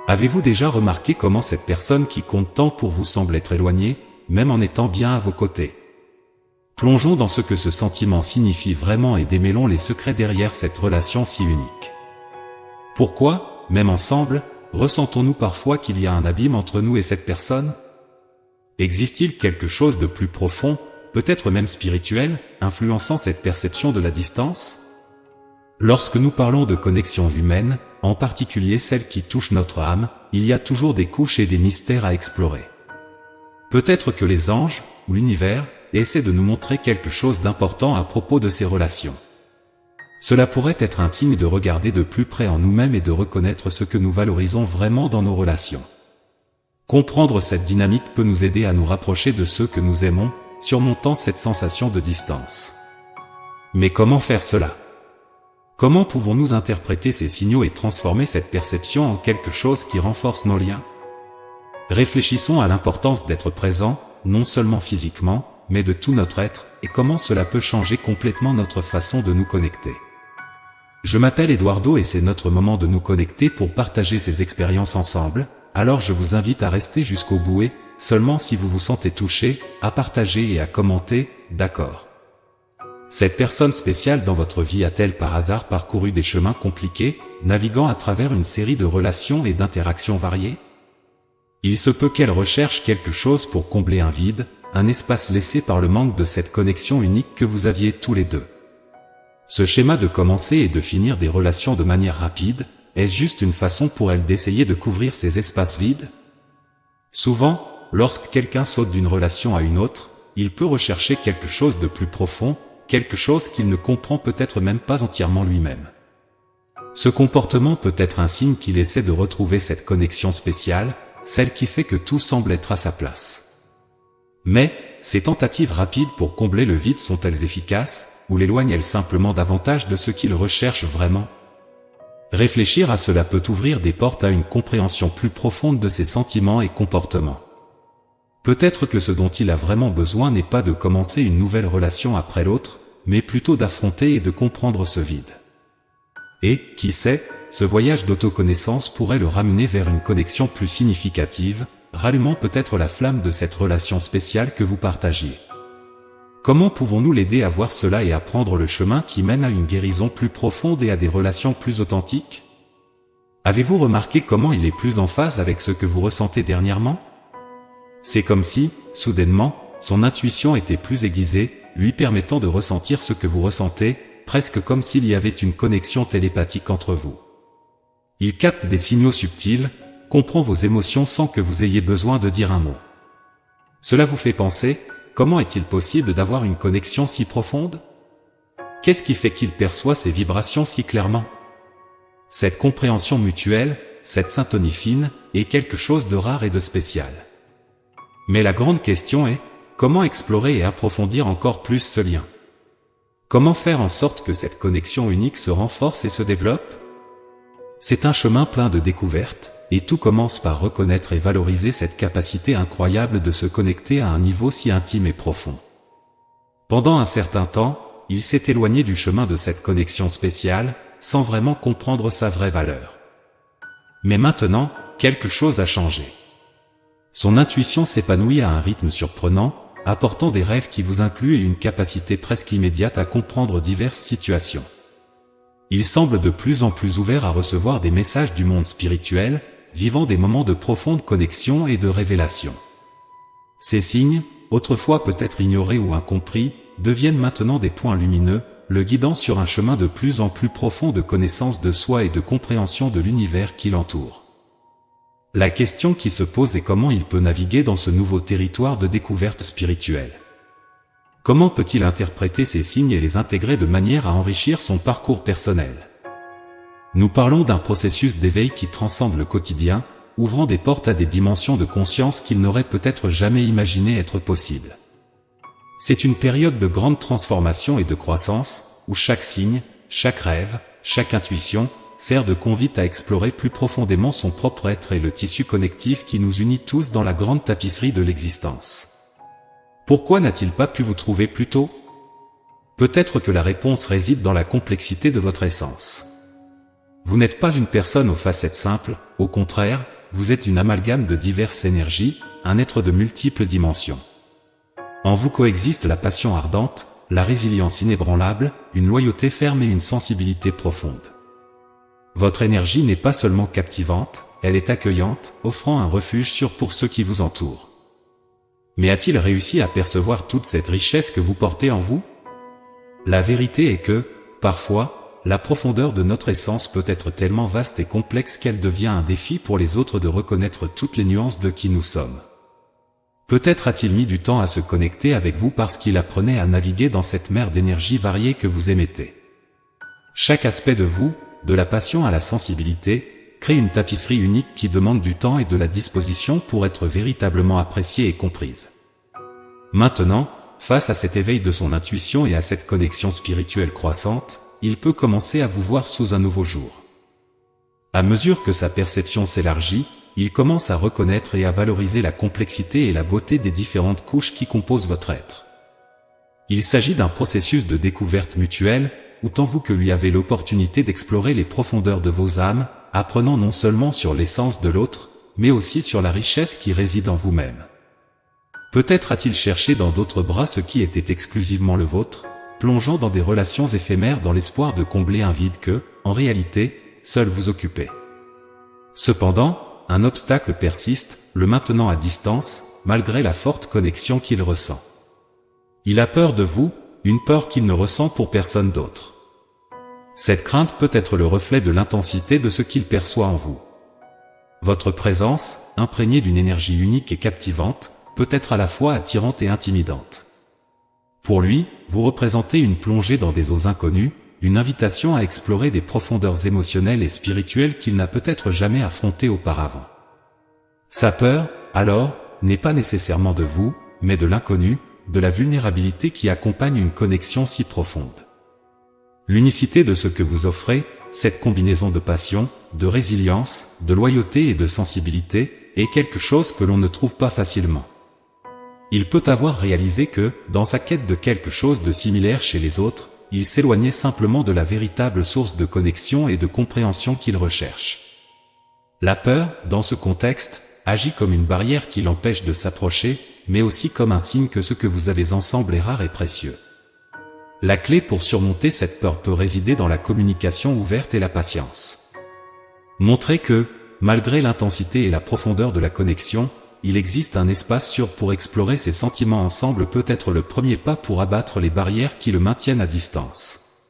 Avez-vous déjà remarqué comment cette personne qui compte tant pour vous semble être éloignée, même en étant bien à vos côtés? Plongeons dans ce que ce sentiment signifie vraiment et démêlons les secrets derrière cette relation si unique. Pourquoi, même ensemble, ressentons-nous parfois qu'il y a un abîme entre nous et cette personne? Existe-t-il quelque chose de plus profond, peut-être même spirituel, influençant cette perception de la distance? Lorsque nous parlons de connexion humaine, en particulier celle qui touche notre âme, il y a toujours des couches et des mystères à explorer. Peut-être que les anges, ou l'univers, essaient de nous montrer quelque chose d'important à propos de ces relations. Cela pourrait être un signe de regarder de plus près en nous-mêmes et de reconnaître ce que nous valorisons vraiment dans nos relations. Comprendre cette dynamique peut nous aider à nous rapprocher de ceux que nous aimons, surmontant cette sensation de distance. Mais comment faire cela? Comment pouvons-nous interpréter ces signaux et transformer cette perception en quelque chose qui renforce nos liens? Réfléchissons à l'importance d'être présent, non seulement physiquement, mais de tout notre être, et comment cela peut changer complètement notre façon de nous connecter. Je m'appelle Eduardo et c'est notre moment de nous connecter pour partager ces expériences ensemble, alors je vous invite à rester jusqu'au bout et, seulement si vous vous sentez touché, à partager et à commenter, d'accord. Cette personne spéciale dans votre vie a-t-elle par hasard parcouru des chemins compliqués, naviguant à travers une série de relations et d'interactions variées? Il se peut qu'elle recherche quelque chose pour combler un vide, un espace laissé par le manque de cette connexion unique que vous aviez tous les deux. Ce schéma de commencer et de finir des relations de manière rapide, est-ce juste une façon pour elle d'essayer de couvrir ces espaces vides? Souvent, lorsque quelqu'un saute d'une relation à une autre, il peut rechercher quelque chose de plus profond, quelque chose qu'il ne comprend peut-être même pas entièrement lui-même. Ce comportement peut être un signe qu'il essaie de retrouver cette connexion spéciale, celle qui fait que tout semble être à sa place. Mais, ces tentatives rapides pour combler le vide sont-elles efficaces, ou l'éloignent-elles simplement davantage de ce qu'il recherche vraiment? Réfléchir à cela peut ouvrir des portes à une compréhension plus profonde de ses sentiments et comportements. Peut-être que ce dont il a vraiment besoin n'est pas de commencer une nouvelle relation après l'autre, mais plutôt d'affronter et de comprendre ce vide. Et, qui sait, ce voyage d'autoconnaissance pourrait le ramener vers une connexion plus significative, rallumant peut-être la flamme de cette relation spéciale que vous partagiez. Comment pouvons-nous l'aider à voir cela et à prendre le chemin qui mène à une guérison plus profonde et à des relations plus authentiques? Avez-vous remarqué comment il est plus en phase avec ce que vous ressentez dernièrement? C'est comme si, soudainement, son intuition était plus aiguisée, lui permettant de ressentir ce que vous ressentez, presque comme s'il y avait une connexion télépathique entre vous. Il capte des signaux subtils, comprend vos émotions sans que vous ayez besoin de dire un mot. Cela vous fait penser, comment est-il possible d'avoir une connexion si profonde? Qu'est-ce qui fait qu'il perçoit ces vibrations si clairement? Cette compréhension mutuelle, cette syntonie fine, est quelque chose de rare et de spécial. Mais la grande question est, comment explorer et approfondir encore plus ce lien? Comment faire en sorte que cette connexion unique se renforce et se développe? C'est un chemin plein de découvertes, et tout commence par reconnaître et valoriser cette capacité incroyable de se connecter à un niveau si intime et profond. Pendant un certain temps, il s'est éloigné du chemin de cette connexion spéciale, sans vraiment comprendre sa vraie valeur. Mais maintenant, quelque chose a changé. Son intuition s'épanouit à un rythme surprenant, apportant des rêves qui vous incluent et une capacité presque immédiate à comprendre diverses situations. Il semble de plus en plus ouvert à recevoir des messages du monde spirituel, vivant des moments de profonde connexion et de révélation. Ces signes, autrefois peut-être ignorés ou incompris, deviennent maintenant des points lumineux, le guidant sur un chemin de plus en plus profond de connaissance de soi et de compréhension de l'univers qui l'entoure. La question qui se pose est comment il peut naviguer dans ce nouveau territoire de découverte spirituelle. Comment peut-il interpréter ces signes et les intégrer de manière à enrichir son parcours personnel? Nous parlons d'un processus d'éveil qui transcende le quotidien, ouvrant des portes à des dimensions de conscience qu'il n'aurait peut-être jamais imaginé être possibles. C'est une période de grande transformation et de croissance, où chaque signe, chaque rêve, chaque intuition, sert de convite à explorer plus profondément son propre être et le tissu connectif qui nous unit tous dans la grande tapisserie de l'existence. Pourquoi n'a-t-il pas pu vous trouver plus tôt? Peut-être que la réponse réside dans la complexité de votre essence. Vous n'êtes pas une personne aux facettes simples, au contraire, vous êtes une amalgame de diverses énergies, un être de multiples dimensions. En vous coexistent la passion ardente, la résilience inébranlable, une loyauté ferme et une sensibilité profonde. Votre énergie n'est pas seulement captivante, elle est accueillante, offrant un refuge sûr pour ceux qui vous entourent. Mais a-t-il réussi à percevoir toute cette richesse que vous portez en vous? La vérité est que, parfois, la profondeur de notre essence peut être tellement vaste et complexe qu'elle devient un défi pour les autres de reconnaître toutes les nuances de qui nous sommes. Peut-être a-t-il mis du temps à se connecter avec vous parce qu'il apprenait à naviguer dans cette mer d'énergie variée que vous émettez. Chaque aspect de vous, de la passion à la sensibilité, crée une tapisserie unique qui demande du temps et de la disposition pour être véritablement appréciée et comprise. Maintenant, face à cet éveil de son intuition et à cette connexion spirituelle croissante, il peut commencer à vous voir sous un nouveau jour. À mesure que sa perception s'élargit, il commence à reconnaître et à valoriser la complexité et la beauté des différentes couches qui composent votre être. Il s'agit d'un processus de découverte mutuelle, où tant vous que lui avez l'opportunité d'explorer les profondeurs de vos âmes, apprenant non seulement sur l'essence de l'autre, mais aussi sur la richesse qui réside en vous-même. Peut-être a-t-il cherché dans d'autres bras ce qui était exclusivement le vôtre, plongeant dans des relations éphémères dans l'espoir de combler un vide que, en réalité, seul vous occupez. Cependant, un obstacle persiste, le maintenant à distance, malgré la forte connexion qu'il ressent. Il a peur de vous, une peur qu'il ne ressent pour personne d'autre. Cette crainte peut être le reflet de l'intensité de ce qu'il perçoit en vous. Votre présence, imprégnée d'une énergie unique et captivante, peut être à la fois attirante et intimidante. Pour lui, vous représentez une plongée dans des eaux inconnues, une invitation à explorer des profondeurs émotionnelles et spirituelles qu'il n'a peut-être jamais affrontées auparavant. Sa peur, alors, n'est pas nécessairement de vous, mais de l'inconnu, de la vulnérabilité qui accompagne une connexion si profonde. L'unicité de ce que vous offrez, cette combinaison de passion, de résilience, de loyauté et de sensibilité, est quelque chose que l'on ne trouve pas facilement. Il peut avoir réalisé que, dans sa quête de quelque chose de similaire chez les autres, il s'éloignait simplement de la véritable source de connexion et de compréhension qu'il recherche. La peur, dans ce contexte, agit comme une barrière qui l'empêche de s'approcher, mais aussi comme un signe que ce que vous avez ensemble est rare et précieux. La clé pour surmonter cette peur peut résider dans la communication ouverte et la patience. Montrez que, malgré l'intensité et la profondeur de la connexion, il existe un espace sûr pour explorer ses sentiments ensemble peut être le premier pas pour abattre les barrières qui le maintiennent à distance.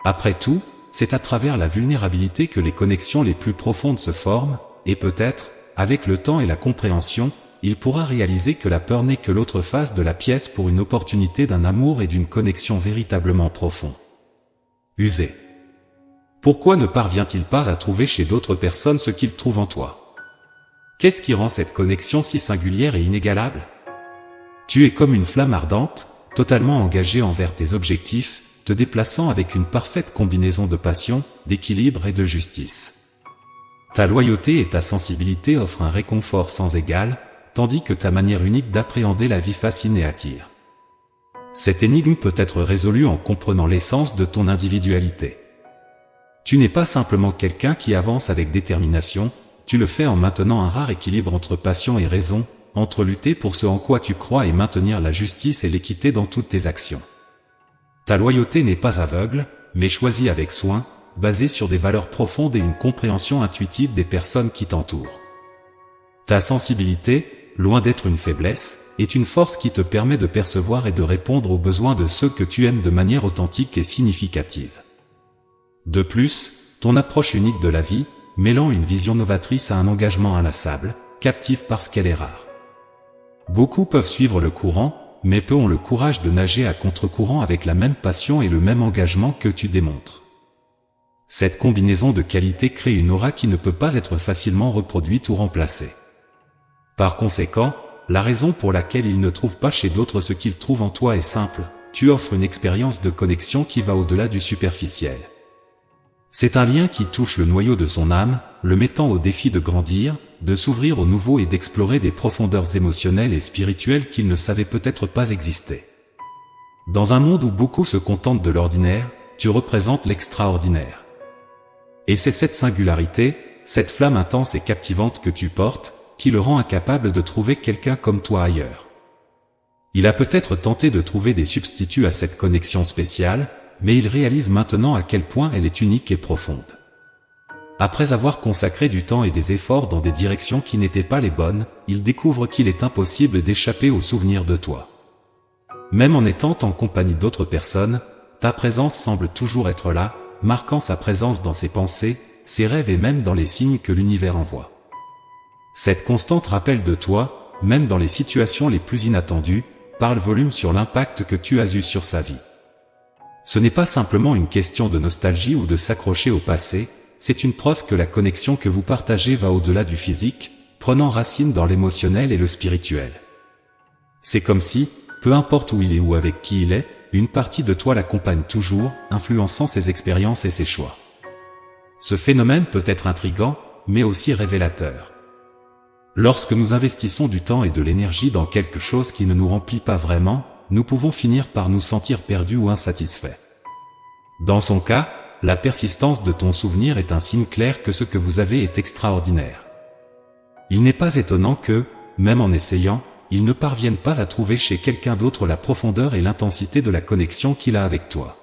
Après tout, c'est à travers la vulnérabilité que les connexions les plus profondes se forment, et peut-être, avec le temps et la compréhension, il pourra réaliser que la peur n'est que l'autre face de la pièce pour une opportunité d'un amour et d'une connexion véritablement profonds. Usé. Pourquoi ne parvient-il pas à trouver chez d'autres personnes ce qu'il trouve en toi? Qu'est-ce qui rend cette connexion si singulière et inégalable? Tu es comme une flamme ardente, totalement engagée envers tes objectifs, te déplaçant avec une parfaite combinaison de passion, d'équilibre et de justice. Ta loyauté et ta sensibilité offrent un réconfort sans égal, tandis que ta manière unique d'appréhender la vie fascine et attire. Cette énigme peut être résolue en comprenant l'essence de ton individualité. Tu n'es pas simplement quelqu'un qui avance avec détermination, tu le fais en maintenant un rare équilibre entre passion et raison, entre lutter pour ce en quoi tu crois et maintenir la justice et l'équité dans toutes tes actions. Ta loyauté n'est pas aveugle, mais choisie avec soin, basée sur des valeurs profondes et une compréhension intuitive des personnes qui t'entourent. Ta sensibilité, loin d'être une faiblesse, est une force qui te permet de percevoir et de répondre aux besoins de ceux que tu aimes de manière authentique et significative. De plus, ton approche unique de la vie, mêlant une vision novatrice à un engagement inlassable, captive parce qu'elle est rare. Beaucoup peuvent suivre le courant, mais peu ont le courage de nager à contre-courant avec la même passion et le même engagement que tu démontres. Cette combinaison de qualités crée une aura qui ne peut pas être facilement reproduite ou remplacée. Par conséquent, la raison pour laquelle il ne trouve pas chez d'autres ce qu'il trouve en toi est simple, tu offres une expérience de connexion qui va au-delà du superficiel. C'est un lien qui touche le noyau de son âme, le mettant au défi de grandir, de s'ouvrir au nouveau et d'explorer des profondeurs émotionnelles et spirituelles qu'il ne savait peut-être pas exister. Dans un monde où beaucoup se contentent de l'ordinaire, tu représentes l'extraordinaire. Et c'est cette singularité, cette flamme intense et captivante que tu portes, qui le rend incapable de trouver quelqu'un comme toi ailleurs. Il a peut-être tenté de trouver des substituts à cette connexion spéciale, mais il réalise maintenant à quel point elle est unique et profonde. Après avoir consacré du temps et des efforts dans des directions qui n'étaient pas les bonnes, il découvre qu'il est impossible d'échapper au souvenir de toi. Même en étant en compagnie d'autres personnes, ta présence semble toujours être là, marquant sa présence dans ses pensées, ses rêves et même dans les signes que l'univers envoie. Cette constante rappel de toi, même dans les situations les plus inattendues, parle volume sur l'impact que tu as eu sur sa vie. Ce n'est pas simplement une question de nostalgie ou de s'accrocher au passé, c'est une preuve que la connexion que vous partagez va au-delà du physique, prenant racine dans l'émotionnel et le spirituel. C'est comme si, peu importe où il est ou avec qui il est, une partie de toi l'accompagne toujours, influençant ses expériences et ses choix. Ce phénomène peut être intrigant, mais aussi révélateur. Lorsque nous investissons du temps et de l'énergie dans quelque chose qui ne nous remplit pas vraiment, nous pouvons finir par nous sentir perdus ou insatisfaits. Dans son cas, la persistance de ton souvenir est un signe clair que ce que vous avez est extraordinaire. Il n'est pas étonnant que, même en essayant, il ne parvienne pas à trouver chez quelqu'un d'autre la profondeur et l'intensité de la connexion qu'il a avec toi.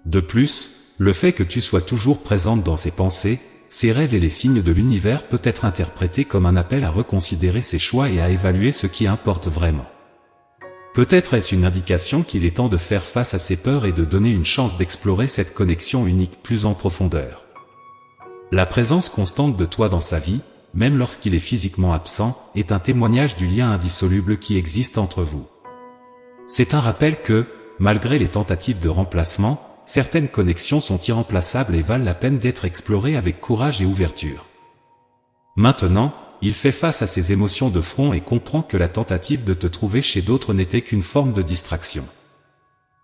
De plus, le fait que tu sois toujours présente dans ses pensées, ses rêves et les signes de l'univers peut être interprété comme un appel à reconsidérer ses choix et à évaluer ce qui importe vraiment. Peut-être est-ce une indication qu'il est temps de faire face à ses peurs et de donner une chance d'explorer cette connexion unique plus en profondeur. La présence constante de toi dans sa vie, même lorsqu'il est physiquement absent, est un témoignage du lien indissoluble qui existe entre vous. C'est un rappel que, malgré les tentatives de remplacement, certaines connexions sont irremplaçables et valent la peine d'être explorées avec courage et ouverture. Maintenant, il fait face à ses émotions de front et comprend que la tentative de te trouver chez d'autres n'était qu'une forme de distraction.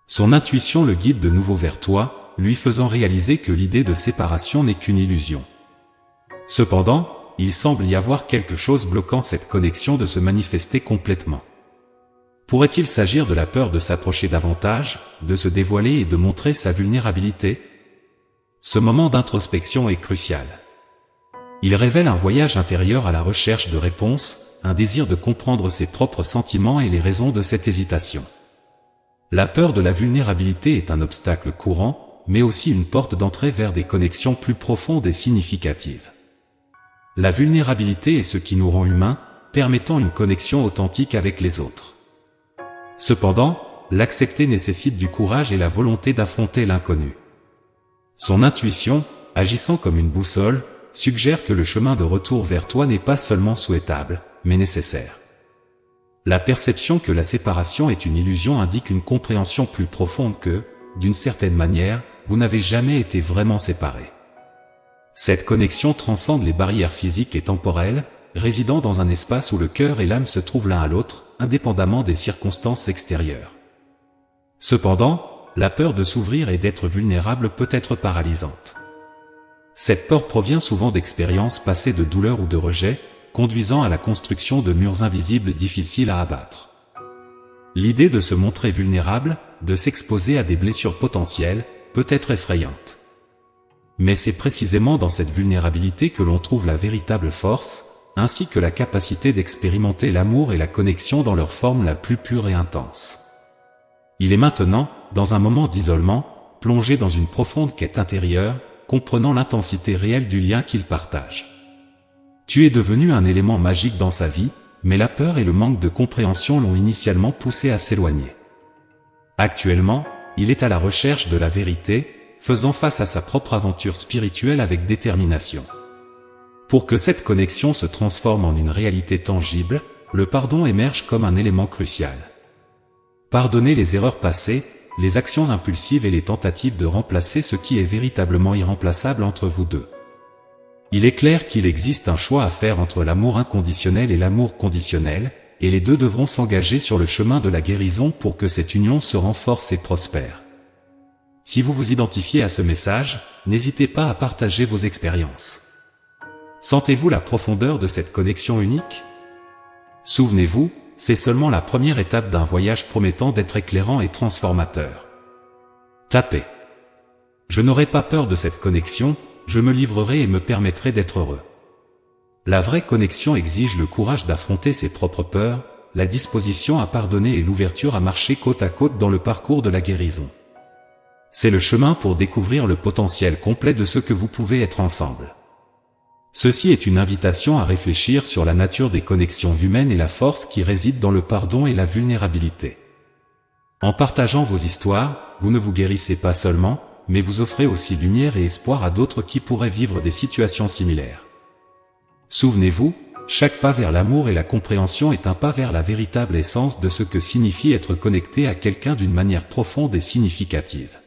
Son intuition le guide de nouveau vers toi, lui faisant réaliser que l'idée de séparation n'est qu'une illusion. Cependant, il semble y avoir quelque chose bloquant cette connexion de se manifester complètement. Pourrait-il s'agir de la peur de s'approcher davantage, de se dévoiler et de montrer sa vulnérabilité? Ce moment d'introspection est crucial. Il révèle un voyage intérieur à la recherche de réponses, un désir de comprendre ses propres sentiments et les raisons de cette hésitation. La peur de la vulnérabilité est un obstacle courant, mais aussi une porte d'entrée vers des connexions plus profondes et significatives. La vulnérabilité est ce qui nous rend humains, permettant une connexion authentique avec les autres. Cependant, l'accepter nécessite du courage et la volonté d'affronter l'inconnu. Son intuition, agissant comme une boussole, suggère que le chemin de retour vers toi n'est pas seulement souhaitable, mais nécessaire. La perception que la séparation est une illusion indique une compréhension plus profonde que, d'une certaine manière, vous n'avez jamais été vraiment séparés. Cette connexion transcende les barrières physiques et temporelles, résidant dans un espace où le cœur et l'âme se trouvent l'un à l'autre, indépendamment des circonstances extérieures. Cependant, la peur de s'ouvrir et d'être vulnérable peut être paralysante. Cette peur provient souvent d'expériences passées de douleur ou de rejet, conduisant à la construction de murs invisibles difficiles à abattre. L'idée de se montrer vulnérable, de s'exposer à des blessures potentielles, peut être effrayante. Mais c'est précisément dans cette vulnérabilité que l'on trouve la véritable force, ainsi que la capacité d'expérimenter l'amour et la connexion dans leur forme la plus pure et intense. Il est maintenant, dans un moment d'isolement, plongé dans une profonde quête intérieure, comprenant l'intensité réelle du lien qu'ils partagent. Tu es devenu un élément magique dans sa vie, mais la peur et le manque de compréhension l'ont initialement poussé à s'éloigner. Actuellement, il est à la recherche de la vérité, faisant face à sa propre aventure spirituelle avec détermination. Pour que cette connexion se transforme en une réalité tangible, le pardon émerge comme un élément crucial. Pardonner les erreurs passées, les actions impulsives et les tentatives de remplacer ce qui est véritablement irremplaçable entre vous deux. Il est clair qu'il existe un choix à faire entre l'amour inconditionnel et l'amour conditionnel, et les deux devront s'engager sur le chemin de la guérison pour que cette union se renforce et prospère. Si vous vous identifiez à ce message, n'hésitez pas à partager vos expériences. Sentez-vous la profondeur de cette connexion unique? Souvenez-vous, c'est seulement la première étape d'un voyage promettant d'être éclairant et transformateur. Tapez. Je n'aurai pas peur de cette connexion, je me livrerai et me permettrai d'être heureux. La vraie connexion exige le courage d'affronter ses propres peurs, la disposition à pardonner et l'ouverture à marcher côte à côte dans le parcours de la guérison. C'est le chemin pour découvrir le potentiel complet de ce que vous pouvez être ensemble. Ceci est une invitation à réfléchir sur la nature des connexions humaines et la force qui réside dans le pardon et la vulnérabilité. En partageant vos histoires, vous ne vous guérissez pas seulement, mais vous offrez aussi lumière et espoir à d'autres qui pourraient vivre des situations similaires. Souvenez-vous, chaque pas vers l'amour et la compréhension est un pas vers la véritable essence de ce que signifie être connecté à quelqu'un d'une manière profonde et significative.